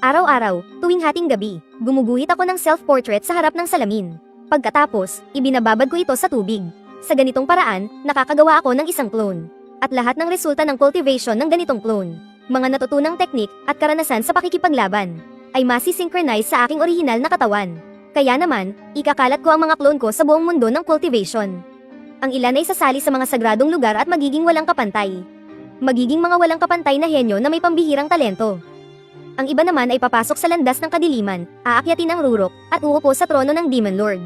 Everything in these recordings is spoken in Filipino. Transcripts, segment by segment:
Araw-araw, tuwing hating gabi, gumuguhit ako ng self-portrait sa harap ng salamin. Pagkatapos, ibinababad ko ito sa tubig. Sa ganitong paraan, nakakagawa ako ng isang clone. At lahat ng resulta ng cultivation ng ganitong clone, mga natutunang teknik at karanasan sa pakikipaglaban, ay masi-synchronize sa aking orihinal na katawan. Kaya naman, ikakalat ko ang mga clone ko sa buong mundo ng cultivation. Ang ilan ay sasali sa mga sagradong lugar at magiging walang kapantay. Magiging mga walang kapantay na henyo na may pambihirang talento. Ang iba naman ay papasok sa landas ng kadiliman, aakyatin ang rurok, at uupo sa trono ng Demon Lord.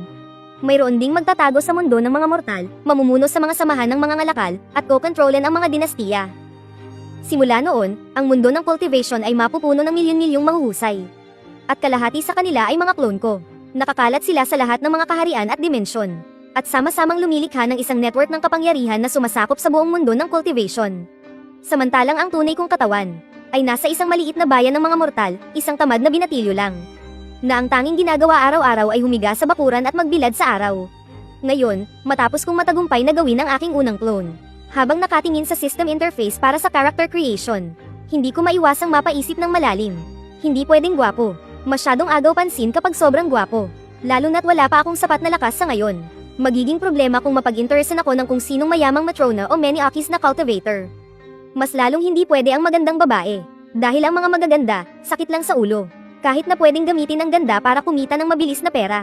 Mayroon ding magtatago sa mundo ng mga mortal, mamumuno sa mga samahan ng mga ngalakal, at kokontrolin ang mga dinastiya. Simula noon, ang mundo ng cultivation ay mapupuno ng milyon-milyong mahuhusay. At kalahati sa kanila ay mga clone ko. Nakakalat sila sa lahat ng mga kaharian at dimensyon. At sama-samang lumilikha ng isang network ng kapangyarihan na sumasakop sa buong mundo ng cultivation. Samantalang ang tunay kong katawan ay nasa isang maliit na bayan ng mga mortal, isang tamad na binatilyo lang. Na ang tanging ginagawa araw-araw ay humiga sa bakuran at magbilad sa araw. Ngayon, matapos kong matagumpay na gawin ang aking unang clone, habang nakatingin sa system interface para sa character creation, hindi ko maiwasang mapaisip ng malalim. Hindi pwedeng gwapo. Masyadong agaw pansin kapag sobrang gwapo. Lalo na't wala pa akong sapat na lakas sa ngayon. Magiging problema kung mapag-interesan ako ng kung sinong mayamang matrona o many akis na cultivator. Mas lalong hindi pwede ang magandang babae. Dahil ang mga magaganda, sakit lang sa ulo. Kahit na pwedeng gamitin ang ganda para kumita ng mabilis na pera.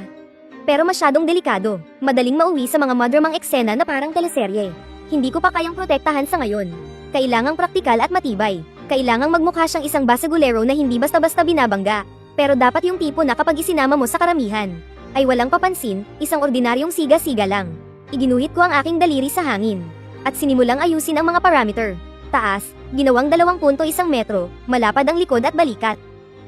Pero masyadong delikado, madaling mauwi sa mga madramang eksena na parang teleserye. Hindi ko pa kayang protektahan sa ngayon. Kailangang praktikal at matibay. Kailangang magmukha siyang isang basagulero na hindi basta-basta binabangga. Pero dapat yung tipo na kapag isinama mo sa karamihan, ay walang papansin, isang ordinaryong siga-siga lang. Iginuhit ko ang aking daliri sa hangin. At sinimulang ayusin ang mga parameter. Taas, ginawang 2.1 metro, malapad ang likod at balikat.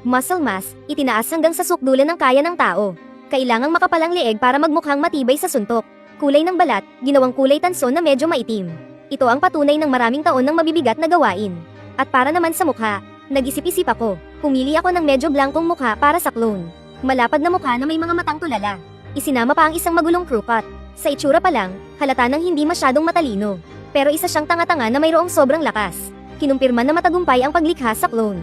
Muscle mass, itinaas hanggang sa sukdulan ng kaya ng tao. Kailangang makapalang leeg para magmukhang matibay sa suntok. Kulay ng balat, ginawang kulay tanso na medyo maitim. Ito ang patunay ng maraming taon ng mabibigat na gawain. At para naman sa mukha, nag-isip-isip ako. Pumili ako ng medyo blankong mukha para sa clone. Malapad na mukha na may mga matang tulala. Isinama pa ang isang magulong crew cut. Sa itsura pa lang, halata ng hindi masyadong matalino. Pero isa siyang tanga-tanga na mayroong sobrang lakas. Kinumpirman na matagumpay ang paglikha sa clone.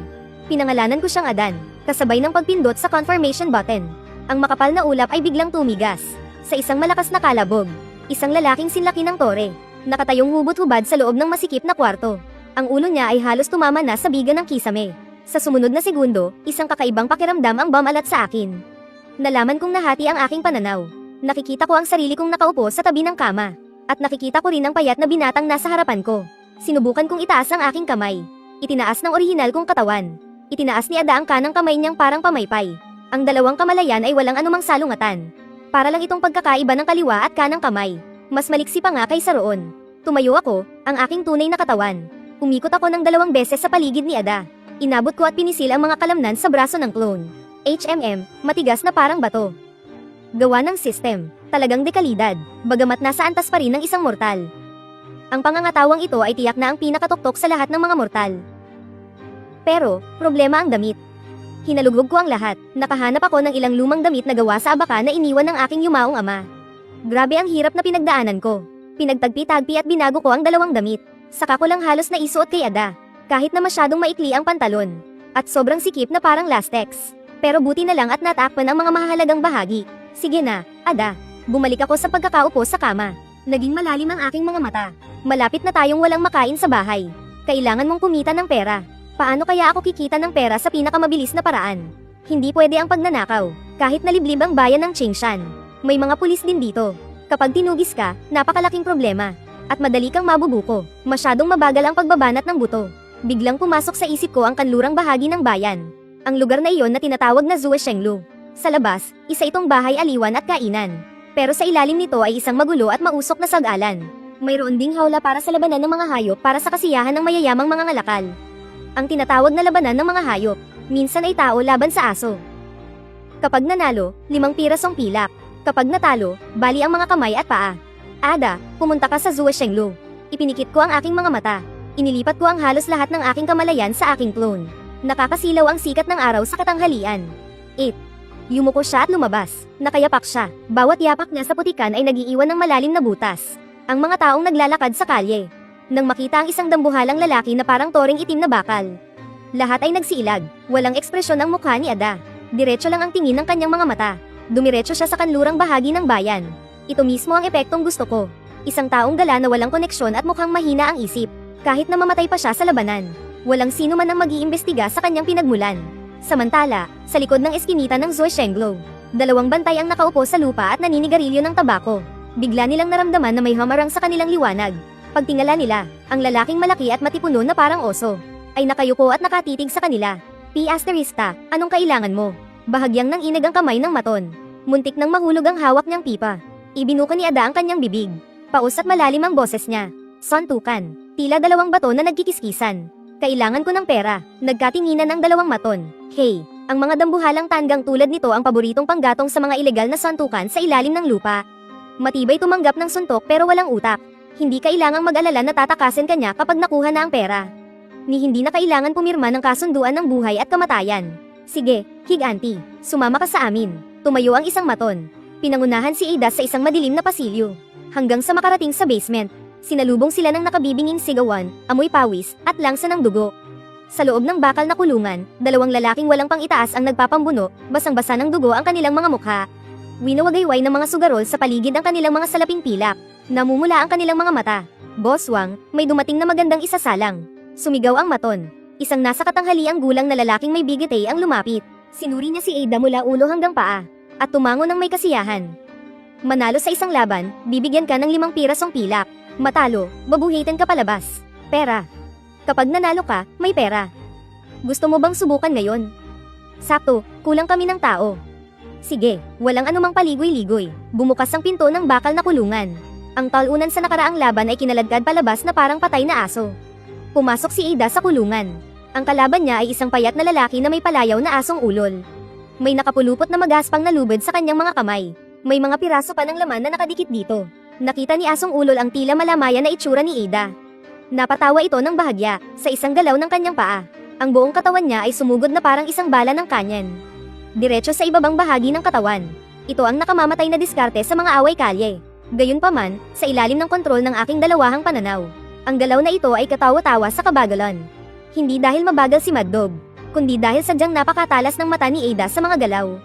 Pinangalanan ko siyang Adan, kasabay ng pagpindot sa confirmation button. Ang makapal na ulap ay biglang tumigas. Sa isang malakas na kalabog, isang lalaking sinlaki ng tore, nakatayong hubot-hubad sa loob ng masikip na kwarto. Ang ulo niya ay halos tumama na sa biga ng kisame. Sa sumunod na segundo, isang kakaibang pakiramdam ang bumalat sa akin. Nalaman kong nahati ang aking pananaw. Nakikita ko ang sarili kong nakaupo sa tabi ng kama. At nakikita ko rin ang payat na binatang nasa harapan ko. Sinubukan kong itaas ang aking kamay. Itinaas ng orihinal kong katawan. Itinaas ni Ada ang kanang kamay niyang parang pamaypay. Ang dalawang kamalayan ay walang anumang salungatan. Para lang itong pagkakaiba ng kaliwa at kanang kamay. Mas maliksi pa nga kaysa roon. Tumayo ako, ang aking tunay na katawan. Umikot ako ng 2 beses sa paligid ni Ada. Inabot ko at pinisil ang mga kalamnan sa braso ng clone. Matigas na parang bato. Gawa ng system, talagang dekalidad, bagamat nasa antas pa rin ng isang mortal. Ang pangangatawang ito ay tiyak na ang pinakatuktok sa lahat ng mga mortal. Pero, problema ang damit. Hinalugog ko ang lahat, nakahanap ako ng ilang lumang damit na gawa sa abaka na iniwan ng aking yumaong ama. Grabe ang hirap na pinagdaanan ko. Pinagtagpi-tagpi at binago ko ang 2 damit. Saka ko lang halos na isuot kay Ada. Kahit na masyadong maikli ang pantalon. At sobrang sikip na parang lastex. Pero buti na lang at natakpan ang mga mahalagang bahagi. Sige na, Ada. Bumalik ako sa pagkakaupo sa kama. Naging malalim ang aking mga mata. Malapit na tayong walang makain sa bahay. Kailangan mong kumita ng pera. Paano kaya ako kikita ng pera sa pinakamabilis na paraan? Hindi pwede ang pagnanakaw. Kahit naliblib ang bayan ng Qingshan. May mga pulis din dito. Kapag tinugis ka, napakalaking problema. At madali kang mabubuko. Masyadong mabagal ang pagbabanat ng buto. Biglang pumasok sa isip ko ang kanlurang bahagi ng bayan. Ang lugar na iyon na tinatawag na Zue Shenglu. Sa labas, isa itong bahay aliwan at kainan. Pero sa ilalim nito ay isang magulo at mausok na sag-alan. Mayroon ding hawla para sa labanan ng mga hayop para sa kasiyahan ng mayayamang mga ngalakal. Ang tinatawag na labanan ng mga hayop, minsan ay tao laban sa aso. Kapag nanalo, 5 pirasong pilak. Kapag natalo, bali ang mga kamay at paa. Ada, pumunta ka sa Zue Shenglu. Ipinikit ko ang aking mga mata. Inilipat ko ang halos lahat ng aking kamalayan sa aking clone. Nakakasilaw ang sikat ng araw sa katanghalian. 8. Yumuko siya at lumabas. Nakayapak siya. Bawat yapak niya sa putikan ay nagiiwan ng malalim na butas. Ang mga taong naglalakad sa kalye. Nang makita ang isang dambuhalang lalaki na parang toring itim na bakal. Lahat ay nagsiilag, walang ekspresyon ang mukha ni Ada. Diretso lang ang tingin ng kanyang mga mata. Dumiretso siya sa kanlurang bahagi ng bayan. Ito mismo ang epektong gusto ko. Isang taong gala na walang koneksyon at mukhang mahina ang isip. Kahit na mamatay pa siya sa labanan, walang sino man ang mag-iimbestiga sa kanyang pinagmulan. Samantala, sa likod ng eskinita ng Zoe Shenglo, dalawang bantay ang nakaupo sa lupa at naninigarilyo ng tabako. Bigla nilang naramdaman na may hamarang sa kanilang liwanag. Pagtingala nila, ang lalaking malaki at matipuno na parang oso, ay nakayuko at nakatitig sa kanila. P. Asterista, anong kailangan mo? Bahagyang nang inag ang kamay ng maton. Muntik nang mahulog ang hawak niyang pipa. Ibinuka ni Ada ang kanyang bibig. Paus at malalim ang boses niya. Suntukan. Tila dalawang bato na nagkikiskisan. Kailangan ko ng pera. Nagkatinginan ang dalawang maton. Hey, ang mga dambuhalang tanggang tulad nito ang paboritong panggatong sa mga ilegal na suntukan sa ilalim ng lupa. Matibay tumanggap ng suntok pero walang utak. Hindi kailangang mag-alala na tatakasin kanya kapag nakuha na ang pera. Ni hindi na kailangan pumirma ng kasunduan ng buhay at kamatayan. Sige, higanti, sumama ka sa amin. Tumayo ang isang maton. Pinangunahan si Ada sa isang madilim na pasilyo. Hanggang sa makarating sa basement, sinalubong sila ng nakabibinging sigawan, amoy pawis, at langsa ng dugo. Sa loob ng bakal na kulungan, dalawang lalaking walang pang-itaas ang nagpapambuno, basang-basa ng dugo ang kanilang mga mukha. Winawagayway ng mga sugarol sa paligid ang kanilang mga salaping pilak. Namumula ang kanilang mga mata. Boss Wang, may dumating na magandang isasalang. Sumigaw ang maton. Isang nasa katanghaliang gulang na lalaking may bigete ang lumapit. Sinuri niya si Ada mula ulo hanggang paa. At tumango ng may kasiyahan. Manalo sa isang laban, bibigyan ka ng 5 pirasong pilak. Matalo, babuhitin ka palabas. Pera. Kapag nanalo ka, may pera. Gusto mo bang subukan ngayon? Sakto, kulang kami ng tao. Sige, walang anumang paligoy-ligoy. Bumukas ang pinto ng bakal na kulungan. Ang talunan sa nakaraang laban ay kinaladkad palabas na parang patay na aso. Pumasok si Ada sa kulungan. Ang kalaban niya ay isang payat na lalaki na may palayaw na asong ulol. May nakapulupot na magaspang na lubid sa kanyang mga kamay. May mga piraso pa ng laman na nakadikit dito. Nakita ni asong ulol ang tila malamayan na itsura ni Ada. Napatawa ito ng bahagya sa isang galaw ng kanyang paa. Ang buong katawan niya ay sumugod na parang isang bala ng kanyan. Diretso sa ibabang bahagi ng katawan. Ito ang nakamamatay na diskarte sa mga away kalye. Gayunpaman, sa ilalim ng kontrol ng aking dalawahang pananaw. Ang galaw na ito ay katawa-tawa sa kabagalan. Hindi dahil mabagal si Mad Dog, kundi dahil sadyang napakatalas ng mata ni Ada sa mga galaw.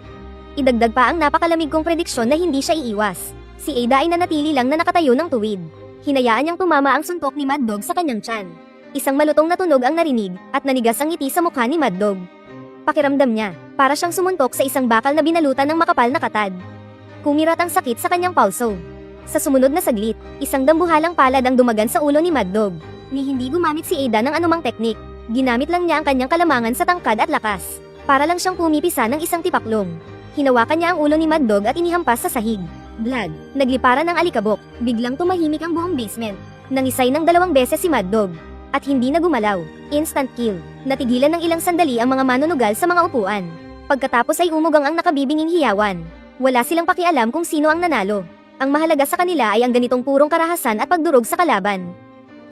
Idagdag pa ang napakalamig kong prediksyon na hindi siya iiwas. Si Ada ay nanatili lang na nakatayo ng tuwid. Hinayaan niyang tumama ang suntok ni Mad Dog sa kanyang tiyan. Isang malutong na tunog ang narinig at nanigas ang ngiti sa mukha ni Mad Dog. Pakiramdam niya, para siyang sumuntok sa isang bakal na binalutan ng makapal na katad. Kumirat ang sakit sa kanyang pulso. Sa sumunod na saglit, isang dambuhalang palad ang dumagan sa ulo ni Mad Dog. Ni hindi gumamit si Ada ng anumang teknik. Ginamit lang niya ang kanyang kalamangan sa tangkad at lakas. Para lang siyang pumipisa ng isang tipaklong. Hinawakan niya ang ulo ni Mad Dog at inihampas sa sahig. Blood, nagliparan ng alikabok. Biglang tumahimik ang buong basement. Nangisay ng 2 beses si Mad Dog. At hindi na gumalaw. Instant kill. Natigilan ng ilang sandali ang mga manunugal sa mga upuan. Pagkatapos ay umugang ang nakabibinging hiyawan. Wala silang pakialam kung sino ang nanalo. Ang mahalaga sa kanila ay ang ganitong purong karahasan at pagdurog sa kalaban.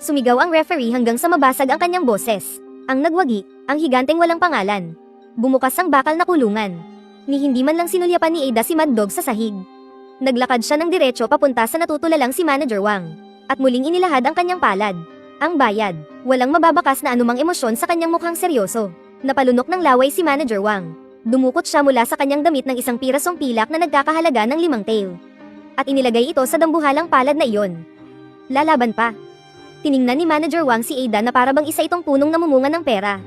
Sumigaw ang referee hanggang sa mabasag ang kanyang boses. Ang nagwagi, ang higanteng walang pangalan. Bumukas ang bakal na kulungan. Ni hindi man lang sinulyapan ni Ada si Mad Dog sa sahig. Naglakad siya ng diretso papunta sa natutulalang si Manager Wang. At muling inilahad ang kanyang palad. Ang bayad, walang mababakas na anumang emosyon sa kanyang mukhang seryoso. Napalunok ng laway si Manager Wang. Dumukot siya mula sa kanyang damit ng isang pirasong pilak na nagkakahalaga ng 5 tael. At inilagay ito sa dambuhalang palad na iyon. Lalaban pa. Tiningnan ni Manager Wang si Ada na parabang isa itong punong namumunga ng pera.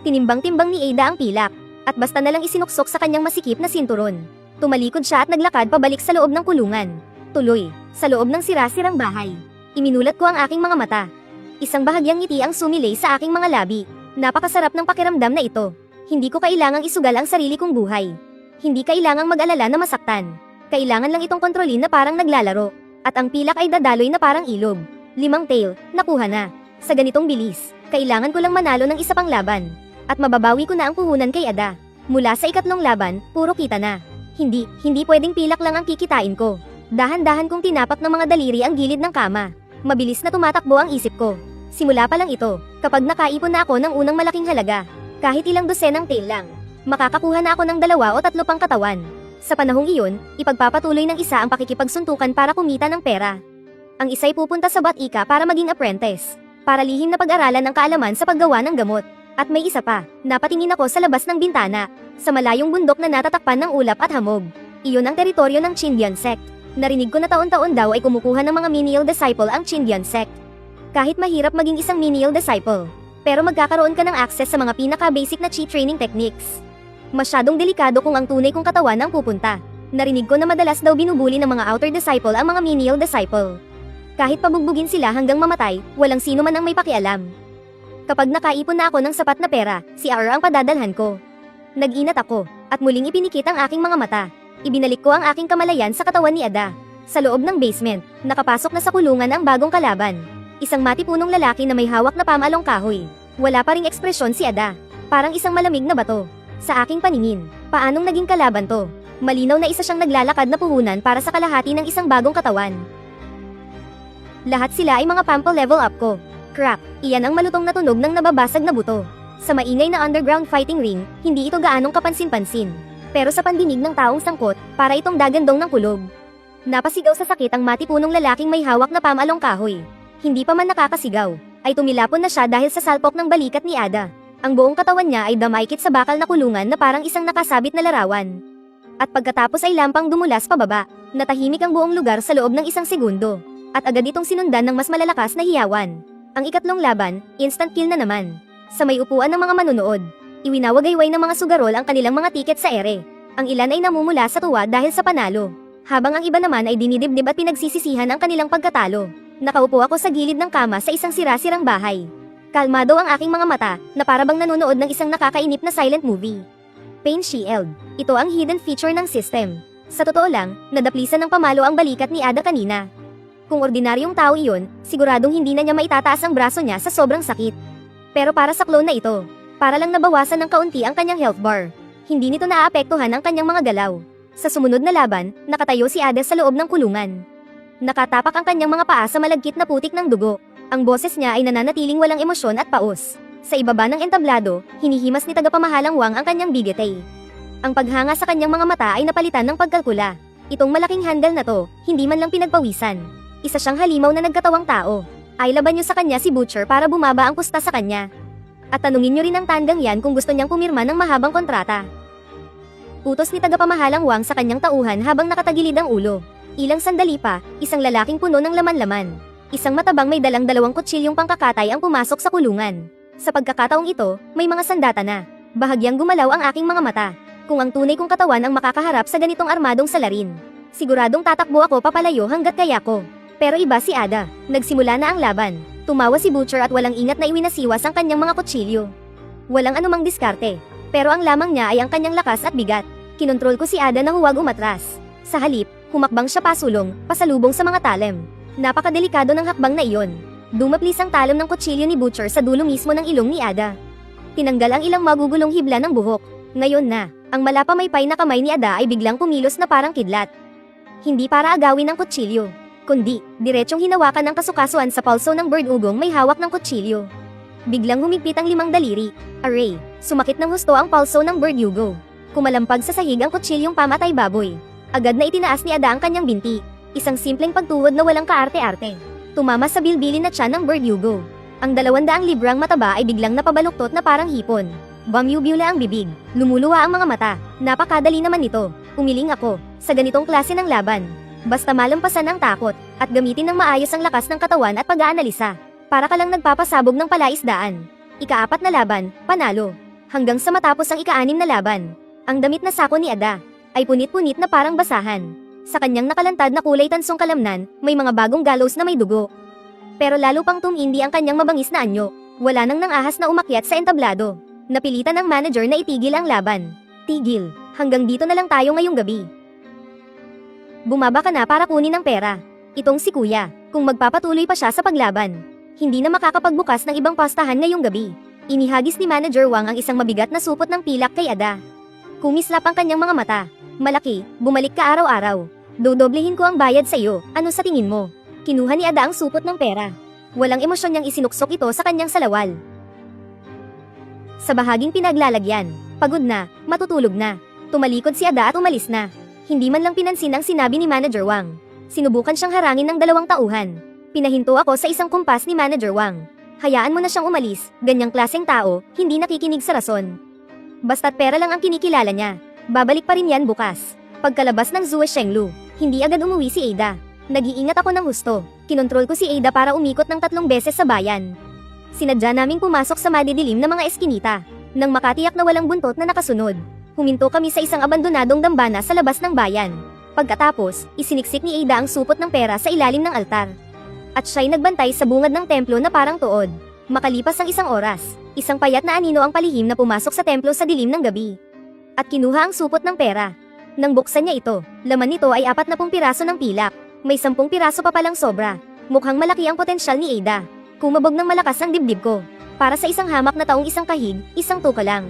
Tinimbang-timbang ni Ada ang pilak, at basta nalang isinuksok sa kanyang masikip na sinturon. Tumalikod siya at naglakad pabalik sa loob ng kulungan. Tuloy, sa loob ng sira-sirang bahay. Iminulat ko ang aking mga mata. Isang bahagyang ngiti ang sumilay sa aking mga labi. Napakasarap ng pakiramdam na ito. Hindi ko kailangang isugal ang sarili kong buhay. Hindi kailangang mag-alala na masaktan. Kailangan lang itong kontrolin na parang naglalaro. At ang pilak ay dadaloy na parang ilog. 5 tael, nakuha na. Sa ganitong bilis, kailangan ko lang manalo ng isa pang laban. At mababawi ko na ang puhunan kay Ada. Mula sa 3 laban, puro kita na. Hindi pwedeng pilak lang ang kikitain ko. Dahan-dahan kong tinapak ng mga daliri ang gilid ng kama. Mabilis na tumatakbo ang isip ko. Simula pa lang ito, kapag nakaipon na ako ng unang malaking halaga. Kahit ilang dosenang tael lang, makakakuha na ako ng 2 o 3 pang katawan. Sa panahong iyon, ipagpapatuloy ng isa ang pakikipagsuntukan para kumita ng pera. Ang isa'y pupunta sa Batika para maging apprentice, para lihim na pag-aralan ang kaalaman sa paggawa ng gamot. At may isa pa, napatingin ako sa labas ng bintana, sa malayong bundok na natatakpan ng ulap at hamog. Iyon ang teritoryo ng Chindian sect. Narinig ko na taon-taon daw ay kumukuha ng mga menial disciple ang Chindian sect. Kahit mahirap maging isang menial disciple, pero magkakaroon ka ng access sa mga pinaka-basic na chi training techniques. Masyadong delikado kung ang tunay kong katawan ang pupunta. Narinig ko na madalas daw binubuli ng mga outer disciple ang mga menial disciple. Kahit pabugbugin sila hanggang mamatay, walang sino man ang may pakialam. Kapag nakaipon na ako ng sapat na pera, si R ang padadalhan ko. Nag-inat ako, at muling ipinikit ang aking mga mata. Ibinalik ko ang aking kamalayan sa katawan ni Ada. Sa loob ng basement, nakapasok na sa kulungan ang bagong kalaban. Isang matipunong lalaki na may hawak na pamalong kahoy. Wala pa ring ekspresyon si Ada. Parang isang malamig na bato. Sa aking paningin, paanong naging kalaban to? Malinaw na isa siyang naglalakad na puhunan para sa kalahati ng isang bagong katawan. Lahat sila ay mga pample level up ko. Crap, iyan ang malutong na tunog ng nababasag na buto. Sa maingay na underground fighting ring, hindi ito gaanong kapansin-pansin. Pero sa pandinig ng taong sangkot, para itong dagandong ng kulog. Napasigaw sa sakit ang matipunong lalaking may hawak na pamalong kahoy. Hindi pa man nakakasigaw, ay tumilapon na siya dahil sa salpok ng balikat ni Ada. Ang buong katawan niya ay damaykit sa bakal na kulungan na parang isang nakasabit na larawan. At pagkatapos ay lampang dumulas pababa, natahimik ang buong lugar sa loob ng isang segundo. At agad itong sinundan ng mas malalakas na hiyawan. Ang ikatlong laban, instant kill na naman. Sa may upuan ng mga manunood, iwinawagayway ng mga sugarol ang kanilang mga tiket sa ere. Ang ilan ay namumula sa tuwa dahil sa panalo, habang ang iba naman ay dinidibdib at pinagsisisihan ang kanilang pagkatalo. Nakaupo ako sa gilid ng kama sa isang sira-sirang bahay. Kalmado ang aking mga mata, na parabang nanonood ng isang nakakainip na silent movie. Pain Shield. Ito ang hidden feature ng system. Sa totoo lang, nadaplisan ng pamalo ang balikat ni Ada kanina. Kung ordinaryong tao iyon, siguradong hindi na niya maitataas ang braso niya sa sobrang sakit. Pero para sa clone na ito, para lang nabawasan ng kaunti ang kanyang health bar. Hindi nito naaapektuhan ang kanyang mga galaw. Sa sumunod na laban, nakatayo si Ada sa loob ng kulungan. Nakatapak ang kanyang mga paa sa malagkit na putik ng dugo. Ang boses niya ay nananatiling walang emosyon at paos. Sa ibaba ng entablado, hinihimas ni tagapamahalang Wang ang kanyang bigete. Ang paghanga sa kanyang mga mata ay napalitan ng pagkalkula. Itong malaking handle na to, hindi man lang pinagpawisan. Isa siyang halimaw na nagkatawang tao. Ay laban niyo sa kanya si Butcher para bumaba ang pusta sa kanya. At tanungin niyo rin ang tandang yan kung gusto niyang pumirma ng mahabang kontrata. Utos ni tagapamahalang Wang sa kanyang tauhan habang nakatagilid ang ulo. Ilang sandali pa, isang lalaking puno ng laman-laman. Isang matabang may dalang dalawang kutsilyong pangkakatay ang pumasok sa kulungan. Sa pagkakataong ito, may mga sandata na. Bahagyang gumalaw ang aking mga mata. Kung ang tunay kong katawan ang makakaharap sa ganitong armadong salarin, siguradong tatakbo ako papalayo hanggat kaya ko. Pero iba si Ada. Nagsimula na ang laban. Tumawa si Butcher at walang ingat na iwinasiwas ang kanyang mga kutsilyo. Walang anumang diskarte. Pero ang lamang niya ay ang kanyang lakas at bigat. Kinontrol ko si Ada na huwag umatras. Sa halip, humakbang siya pasulong, pasalubong sa mga talem. Napakadelikado ng hakbang na iyon. Dumaplis ang talem ng kutsilyo ni Butcher sa dulo mismo ng ilong ni Ada. Tinanggal ang ilang magugulong hibla ng buhok. Ngayon na, ang malapamaypay na kamay ni Ada ay biglang kumilos na parang kidlat. Hindi para agawin ang kutsilyo, kundi, diretsyong hinawakan ng kasukasuan sa palso ng bird ugong may hawak ng kutsilyo. Biglang humigpit ang 5 daliri. Aray, sumakit ng husto ang palso ng bird ugo. Kumalampag sa sahig ang kutsilyong pamatay baboy. Agad na itinaas ni Ada ang kanyang binti. Isang simpleng pagtuhod na walang kaarte-arte. Tumama sa bilbilin na tiyan ng bird ugo. Ang 200 librang mataba ay biglang napabaluktot na parang hipon. Bumubula ang bibig. Lumuluha ang mga mata. Napakadali naman nito. Umiling ako sa ganitong klase ng laban. Basta malampasan ang takot, at gamitin ng maayos ang lakas ng katawan at pag-aanalisa. Para ka lang nagpapasabog ng palaisdaan. Ika-4 na laban, panalo. Hanggang sa matapos ang ika-6 na laban. Ang damit na sako ni Ada ay punit-punit na parang basahan. Sa kanyang nakalantad na kulay tansong kalamnan, may mga bagong gallows na may dugo. Pero lalo pang tumindi ang kanyang mabangis na anyo. Wala nang nangahas na umakyat sa entablado. Napilitan ng manager na itigil ang laban. Tigil, hanggang dito na lang tayo ngayong gabi. Bumaba ka na para kunin ang pera. Itong si Kuya, kung magpapatuloy pa siya sa paglaban, hindi na makakapagbukas ng ibang pastahan ngayong gabi. Inihagis ni Manager Wang ang isang mabigat na supot ng pilak kay Ada. Kumislap ang kanyang mga mata. Malaki, bumalik ka araw-araw. Dodoblehin ko ang bayad sa iyo, ano sa tingin mo? Kinuha ni Ada ang supot ng pera. Walang emosyon niyang isinuksok ito sa kanyang salawal. Sa bahaging pinaglalagyan, pagod na, matutulog na. Tumalikod si Ada at umalis na. Hindi man lang pinansin ang sinabi ni Manager Wang. Sinubukan siyang harangin ng 2 tauhan. Pinahinto ako sa isang kumpas ni Manager Wang. Hayaan mo na siyang umalis, ganyang klaseng tao, hindi nakikinig sa rason. Basta't pera lang ang kinikilala niya. Babalik pa rin yan bukas. Pagkalabas ng Zue Shenglu, hindi agad umuwi si Ada. Nag-iingat ako ng husto. Kinontrol ko si Ada para umikot ng 3 beses sa bayan. Sinadya naming pumasok sa madidilim na mga eskinita. Nang makatiyak na walang buntot na nakasunod, huminto kami sa isang abandonadong dambana sa labas ng bayan. Pagkatapos, isiniksik ni Ada ang supot ng pera sa ilalim ng altar. At siya'y nagbantay sa bungad ng templo na parang tuod. Makalipas ang 1 oras, isang payat na anino ang palihim na pumasok sa templo sa dilim ng gabi. At kinuha ang supot ng pera. Nang buksan niya ito, laman nito ay 40 piraso ng pilak. May 10 piraso pa palang sobra. Mukhang malaki ang potensyal ni Ada. Kumabog ng malakas ang dibdib ko. Para sa isang hamak na taong 1 kahig, 1 tuka lang.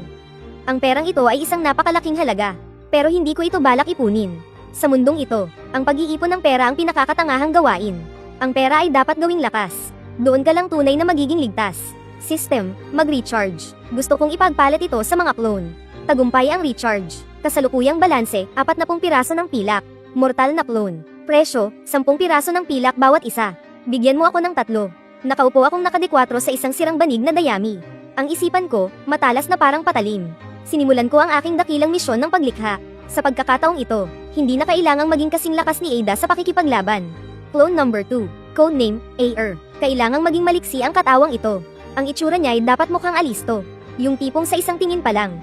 Ang perang ito ay isang napakalaking halaga. Pero hindi ko ito balak ipunin. Sa mundong ito, ang pag-iipon ng pera ang pinakakatangahang gawain. Ang pera ay dapat gawing lakas. Doon ka lang tunay na magiging ligtas. System, mag-recharge. Gusto kong ipagpalit ito sa mga clone. Tagumpay ang recharge. Kasalukuyang balanse, 40 piraso ng pilak. Mortal na clone. Presyo, 10 piraso ng pilak bawat isa. Bigyan mo ako ng 3. Nakaupo akong nakadekwatro sa isang sirang banig na dayami. Ang isipan ko, matalas na parang patalim. Sinimulan ko ang aking dakilang misyon ng paglikha. Sa pagkakataong ito, hindi na kailangang maging kasing lakas ni Ada sa pakikipaglaban. Clone number 2, codename, AR. Kailangang maging maliksi ang katawang ito. Ang itsura niya ay dapat mukhang alisto. Yung tipong sa isang tingin pa lang.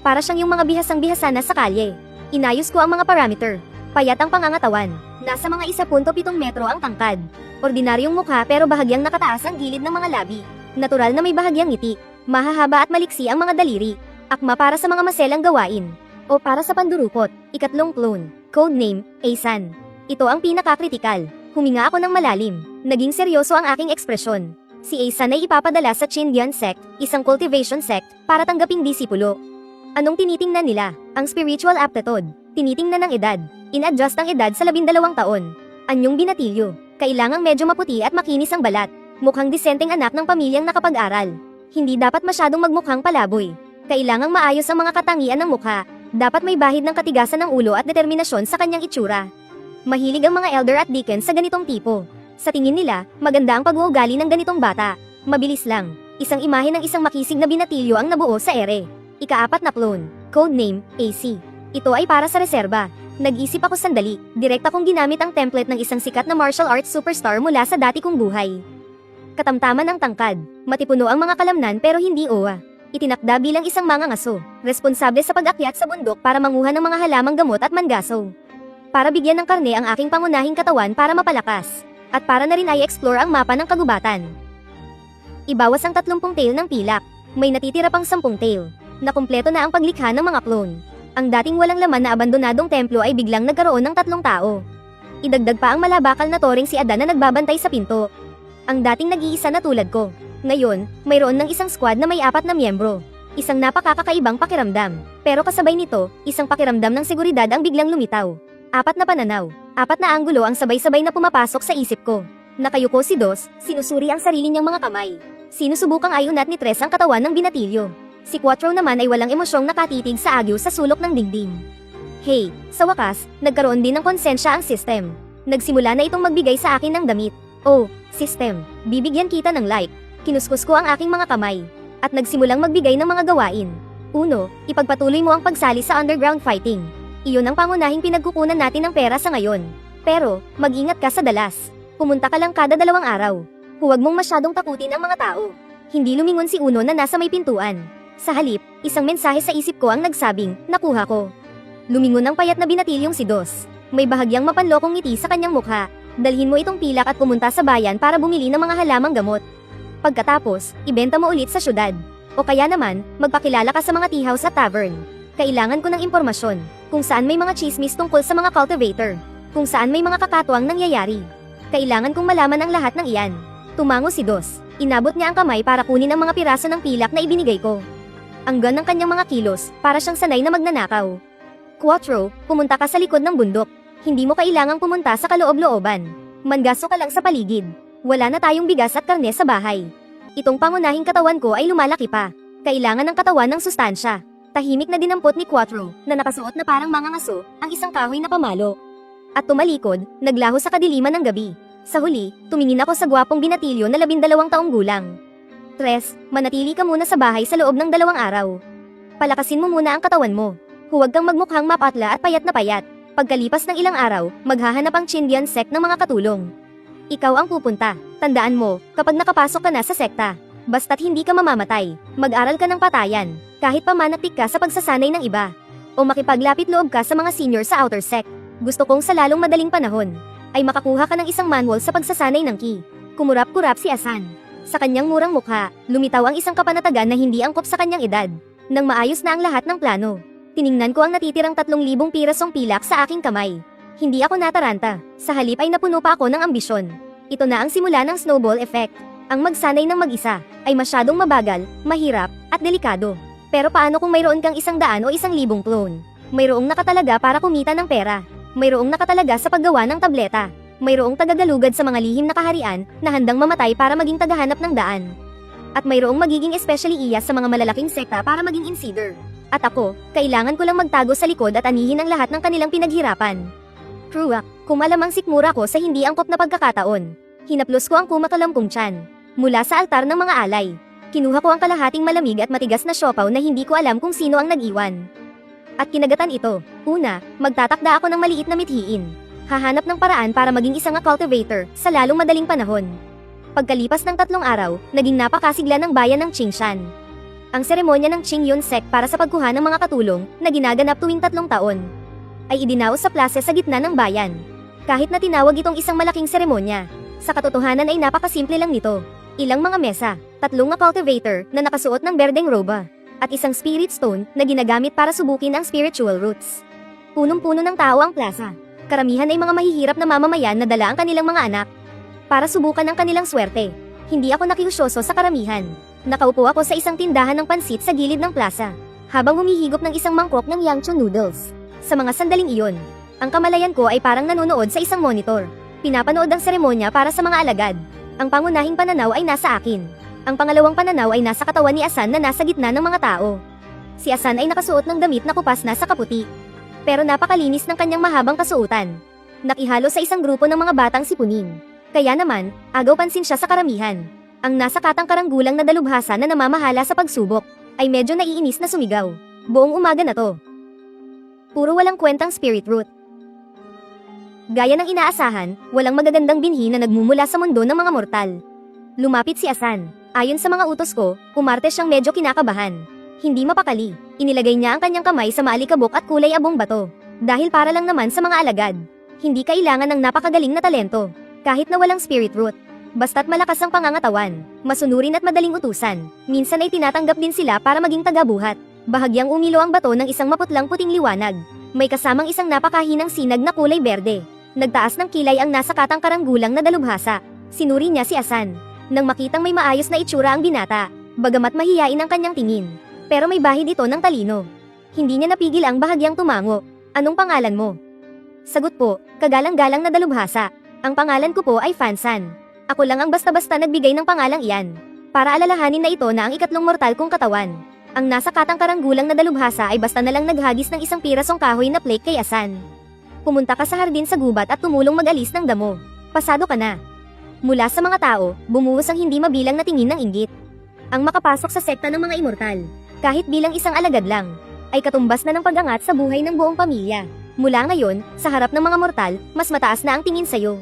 Para siyang yung mga bihasang-bihasa na sa kalye. Inayos ko ang mga parameter. Payat ang pangangatawan. Nasa mga 1.7 metro ang tangkad. Ordinaryong mukha pero bahagyang nakataas ang gilid ng mga labi. Natural na may bahagyang ngiti. Mahahaba at maliksi ang mga daliri. Akma para sa mga maselang gawain. O para sa pandurupot. 2 clone. Codename, Asan. Ito ang pinaka-kritikal. Huminga ako ng malalim. Naging seryoso ang aking ekspresyon. Si Asan ay ipapadala sa Chindian sect, isang cultivation sect, para tanggaping disipulo. Anong tinitingnan nila? Ang spiritual aptitude. Tinitingnan ng edad. In-adjust ang edad sa 12 taon. Anyong binatilyo. Kailangang medyo maputi at makinis ang balat. Mukhang disenteng anak ng pamilyang nakapag-aral. Hindi dapat masyadong magmukhang palaboy. Kailangang maayos ang mga katangian ng mukha. Dapat may bahid ng katigasan ng ulo at determinasyon sa kanyang itsura. Mahilig ang mga elder at deacon sa ganitong tipo. Sa tingin nila, maganda ang pag-uugali ng ganitong bata. Mabilis lang. Isang imahe ng isang makisig na binatilyo ang nabuo sa ere. 4 na clone. Codename, AC. Ito ay para sa reserba. Nag-isip ako sandali. Direkta kong ginamit ang template ng isang sikat na martial arts superstar mula sa dati kong buhay. Katamtaman ang tangkad. Matipuno ang mga kalamnan pero hindi owa. Itinakda bilang isang mangangaso. Responsable sa pag-akyat sa bundok para manguha ng mga halamang gamot at mangaso. Para bigyan ng karne ang aking pangunahing katawan para mapalakas. At para na rin ay explore ang mapa ng kagubatan. Ibawas ang 30 tail ng pilak. May natitira pang 10 tail. Nakumpleto na ang paglikha ng mga clone. Ang dating walang laman na abandonadong templo ay biglang nagkaroon ng 3 tao. Idagdag pa ang malabakal na toring si Ada na nagbabantay sa pinto. Ang dating nag-iisa na tulad ko. Ngayon, mayroon ng isang squad na may 4 na miyembro. Isang napakakakaibang pakiramdam. Pero kasabay nito, isang pakiramdam ng seguridad ang biglang lumitaw. 4 na pananaw, 4 na anggulo ang sabay-sabay na pumapasok sa isip ko. Nakayuko si Dos, sinusuri ang sarili niyang mga kamay. Sinusubukang ayunat ni Tres ang katawan ng binatilyo. Si Quattro naman ay walang emosyong nakatitig sa agyo sa sulok ng dingding. Hey, sa wakas, nagkaroon din ng konsensya ang system. Nagsimula na itong magbigay sa akin ng damit. Oh, system, bibigyan kita ng like. Kinuskus ko ang aking mga kamay. At nagsimulang magbigay ng mga gawain. 1. Ipagpatuloy mo ang pagsali sa underground fighting. Iyon ang pangunahing pinagkukunan natin ng pera sa ngayon. Pero, mag-ingat ka sa dalas. Pumunta ka lang kada 2 araw. Huwag mong masyadong takutin ang mga tao. Hindi lumingon si Uno na nasa may pintuan. Sa halip, isang mensahe sa isip ko ang nagsabing, nakuha ko. Lumingon ang payat na binatilyong si Dos. May bahagyang mapanlokong ngiti sa kanyang mukha. Dalhin mo itong pilak at pumunta sa bayan para bumili ng mga halamang gamot. Pagkatapos, ibenta mo ulit sa syudad. O kaya naman, magpakilala ka sa mga tea house at tavern. Kailangan ko ng impormasyon. Kung saan may mga chismis tungkol sa mga cultivator. Kung saan may mga kakatuwang nangyayari. Kailangan kong malaman ang lahat ng iyan. Tumango si Dos. Inabot niya ang kamay para kunin ang mga piraso ng pilak na ibinigay ko. Ang gan ng kanyang mga kilos, para siyang sanay na magnanakaw. Quattro, pumunta ka sa likod ng bundok. Hindi mo kailangang pumunta sa kaloob-looban. Mangaso ka lang sa paligid. Wala na tayong bigas at karne sa bahay. Itong pangunahing katawan ko ay lumalaki pa. Kailangan ng katawan ng sustansya. Tahimik na dinampot ni Quattro, na nakasuot na parang mangangaso, ang isang kahoy na pamalo. At tumalikod, naglaho sa kadiliman ng gabi. Sa huli, tumingin ako sa gwapong binatilyo na 12 taong gulang. Tres, manatili ka muna sa bahay sa loob ng 2 araw. Palakasin mo muna ang katawan mo. Huwag kang magmukhang mapatla at payat na payat. Pagkalipas ng ilang araw, maghahanap ang Chindian sect ng mga katulong. Ikaw ang pupunta. Tandaan mo, kapag nakapasok ka na sa sekta, basta't hindi ka mamamatay, mag-aral ka ng patayan, kahit pamanaktik ka sa pagsasanay ng iba. O makipaglapit loob ka sa mga senior sa outer sect. Gusto kong sa lalong madaling panahon, ay makakuha ka ng isang manual sa pagsasanay ng ki. Kumurap-kurap si Asan. Sa kanyang murang mukha, lumitaw ang isang kapanatagan na hindi angkop sa kanyang edad. Nang maayos na ang lahat ng plano, tiningnan ko ang natitirang 3,000 pirasong pilak sa aking kamay. Hindi ako nataranta, sa halip ay napuno pa ako ng ambisyon. Ito na ang simula ng snowball effect. Ang magsanay ng mag-isa ay masyadong mabagal, mahirap, at delikado. Pero paano kung mayroon kang 100 o 1,000 clone? Mayroong nakatalaga para kumita ng pera. Mayroong nakatalaga sa paggawa ng tableta. Mayroong tagagalugad sa mga lihim na kaharian na handang mamatay para maging tagahanap ng daan. At mayroong magiging especially iya sa mga malalaking sekta para maging insider. At ako, kailangan ko lang magtago sa likod at anihin ang lahat ng kanilang pinaghirapan. Truak, kumalamang sikmura ko sa hindi angkop na pagkakataon. Hinaplos ko ang kumakalamkong tiyan. Mula sa altar ng mga alay, kinuha ko ang kalahating malamig at matigas na siopaw na hindi ko alam kung sino ang nag-iwan. At kinagatan ito. Una, magtatakda ako ng maliit na mithiin. Hahanap ng paraan para maging isang cultivator sa lalong madaling panahon. Pagkalipas ng 3 araw, naging napakasigla ng bayan ng Qingshan. Ang seremonya ng Qingyun sect para sa pagkuha ng mga katulong na ginaganap tuwing 3 taon ay idinaos sa plase sa gitna ng bayan. Kahit na tinawag itong isang malaking seremonya, sa katotohanan ay napakasimple lang nito. Ilang mga mesa, 3 cultivator na nakasuot ng berdeng roba, at isang spirit stone na ginagamit para subukin ang spiritual roots. Punong-puno ng tao ang plaza. Karamihan ay mga mahihirap na mamamayan na dala ang kanilang mga anak para subukan ang kanilang swerte. Hindi ako nakiusyoso sa karamihan. Nakaupo ako sa isang tindahan ng pansit sa gilid ng plaza, habang humihigop ng isang mangkok ng yangchun noodles. Sa mga sandaling iyon, ang kamalayan ko ay parang nanonood sa isang monitor. Pinapanood ang seremonya para sa mga alagad. Ang pangunahing pananaw ay nasa akin. Ang pangalawang pananaw ay nasa katawan ni Asan na nasa gitna ng mga tao. Si Asan ay nakasuot ng damit na kupas na sa kaputi, pero napakalinis ng kanyang mahabang kasuotan. Nakihalo sa isang grupo ng mga batang sipunin. Kaya naman, agaw pansin siya sa karamihan. Ang nasa katangkarang gulang na dalubhasa na namamahala sa pagsubok, ay medyo naiinis na sumigaw. Buong umaga na to. Puro walang kwentang spirit root. Gaya ng inaasahan, walang magagandang binhi na nagmumula sa mundo ng mga mortal. Lumapit si Asan. Ayon sa mga utos ko, umarte siyang medyo kinakabahan. Hindi mapakali. Inilagay niya ang kanyang kamay sa maalikabok at kulay abong bato. Dahil para lang naman sa mga alagad. Hindi kailangan ng napakagaling na talento. Kahit na walang spirit root. Basta't malakas ang pangangatawan, masunurin at madaling utusan. Minsan ay tinatanggap din sila para maging tagabuhat. Bahagyang umilo ang bato ng isang maputlang puting liwanag. May kasamang isang napakahinang sinag na kulay berde. Nagtaas ng kilay ang nasa katangkarang gulang na dalubhasa. Sinuri niya si Asan. Nang makitang may maayos na itsura ang binata, bagamat mahiyain ang kanyang tingin. Pero may bahid ito ng talino. Hindi niya napigil ang bahagyang tumango. Anong pangalan mo? Sagot po, kagalang-galang na dalubhasa. Ang pangalan ko po ay Fansan. Ako lang ang basta-basta nagbigay ng pangalang iyan. Para alalahanin na ito na ang ikatlong mortal kong katawan. Ang nasa katangkarang gulang na dalubhasa ay basta na lang naghagis ng isang pirasong kahoy na plate kay Asan. Pumunta ka sa hardin sa gubat at tumulong mag-alis ng damo. Pasado ka na. Mula sa mga tao, bumuhos ang hindi mabilang na tingin ng inggit. Ang makapasok sa sekta ng mga immortal, kahit bilang isang alagad lang, ay katumbas na ng pag-angat sa buhay ng buong pamilya. Mula ngayon, sa harap ng mga mortal, mas mataas na ang tingin sa'yo.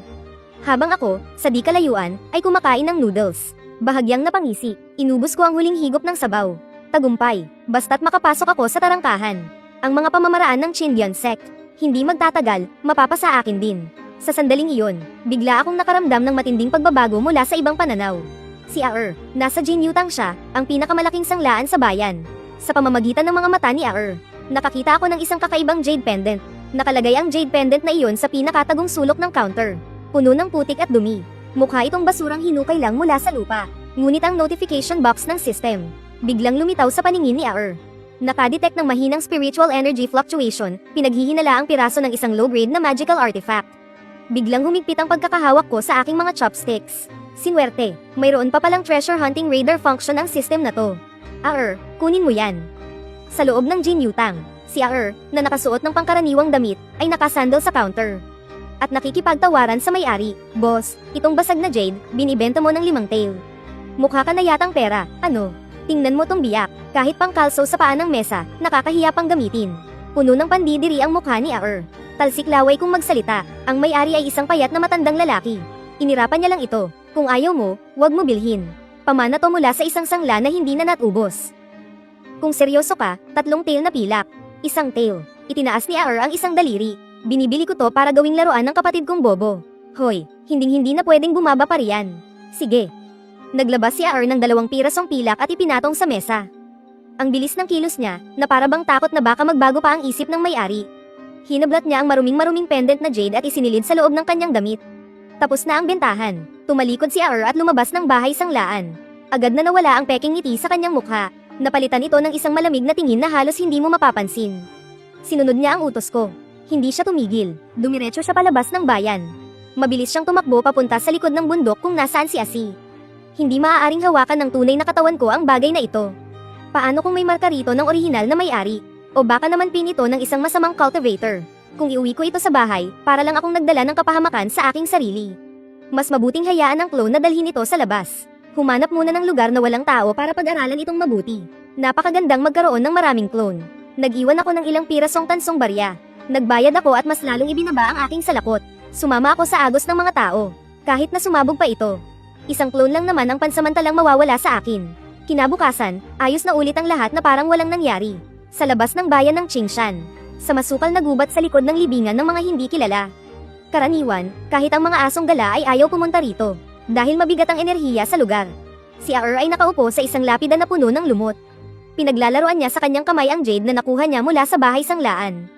Habang ako, sa di kalayuan, ay kumakain ng noodles. Bahagyang napangisi, inubos ko ang huling higop ng sabaw. Tagumpay, basta't makapasok ako sa tarangkahan. Ang mga pamamaraan ng Chindian sect, hindi magtatagal, mapapasa akin din. Sa sandaling iyon, bigla akong nakaramdam ng matinding pagbabago mula sa ibang pananaw. Si Aer, nasa Jinyutang siya, ang pinakamalaking sanglaan sa bayan. Sa pamamagitan ng mga mata ni Aer, nakakita ako ng isang kakaibang jade pendant. Nakalagay ang jade pendant na iyon sa pinakatagong sulok ng counter. Puno ng putik at dumi. Mukha itong basurang hinukay lang mula sa lupa. Ngunit ang notification box ng system, biglang lumitaw sa paningin ni Aer. Nakadetect ng mahinang spiritual energy fluctuation, pinaghihinala ang piraso ng isang low-grade na magical artifact. Biglang humigpit ang pagkakahawak ko sa aking mga chopsticks. Sinwerte, mayroon pa palang treasure hunting radar function ang system na to. Aer, kunin mo yan. Sa loob ng Jinyutang, si Aer, na nakasuot ng pangkaraniwang damit, ay nakasandal sa counter. At nakikipagtawaran sa may-ari, "Boss, itong basag na jade, binibenta mo ng 5 tail." Mukha ka na yatang pera, ano? Tingnan mo tong biyak, kahit pang kalso sa paa ng mesa, nakakahiya pang gamitin. Puno ng pandidiri ang mukha ni Aer. Talsik laway kung magsalita, ang may-ari ay isang payat na matandang lalaki. Inirapan niya lang ito, kung ayaw mo, wag mo bilhin. Pamana to mula sa isang sangla na hindi na natubos. Kung seryoso ka, 3 tail na pilak. Isang tail. Itinaas ni Aer ang isang daliri. Binibili ko to para gawing laruan ng kapatid kong bobo. Hoy, hinding-hindi na pwedeng bumaba pa riyan. Sige. Naglabas si Aer ng 2 pirasong pilak at ipinatong sa mesa. Ang bilis ng kilos niya, na para bang takot na baka magbago pa ang isip ng may-ari. Hinablat niya ang maruming-maruming pendant na jade at isinilid sa loob ng kanyang damit. Tapos na ang bentahan. Tumalikod si Aer at lumabas ng bahay sanglaan. Agad na nawala ang peking ngiti sa kanyang mukha. Napalitan ito ng isang malamig na tingin na halos hindi mo mapapansin. Sinunod niya ang utos ko. Hindi siya tumigil. Dumiretso siya palabas ng bayan. Mabilis siyang tumakbo papunta sa likod ng bundok kung nasaan si Asi. Hindi maaaring hawakan ng tunay na katawan ko ang bagay na ito. Paano kung may marka rito ng orihinal na may-ari? O baka naman pinito ng isang masamang cultivator. Kung iuwi ko ito sa bahay, para lang akong nagdala ng kapahamakan sa aking sarili. Mas mabuting hayaan ang clone na dalhin ito sa labas. Humanap muna ng lugar na walang tao para pag-aralan itong mabuti. Napakagandang magkaroon ng maraming clone. Nag-iwan ako ng ilang pirasong tansong barya. Nagbayad ako at mas lalong ibinaba ang aking salakot. Sumama ako sa agos ng mga tao. Kahit na sumabog pa ito. Isang clone lang naman ang pansamantalang mawawala sa akin. Kinabukasan, ayos na ulit ang lahat na parang walang nangyari. Sa labas ng bayan ng Qingshan. Sa masukal na gubat sa likod ng libingan ng mga hindi kilala. Karaniwan, kahit ang mga asong gala ay ayaw pumunta rito. Dahil mabigat ang enerhiya sa lugar. Si Aer ay nakaupo sa isang lapida na puno ng lumot. Pinaglalaroan niya sa kanyang kamay ang jade na nakuha niya mula sa bahay sanglaan.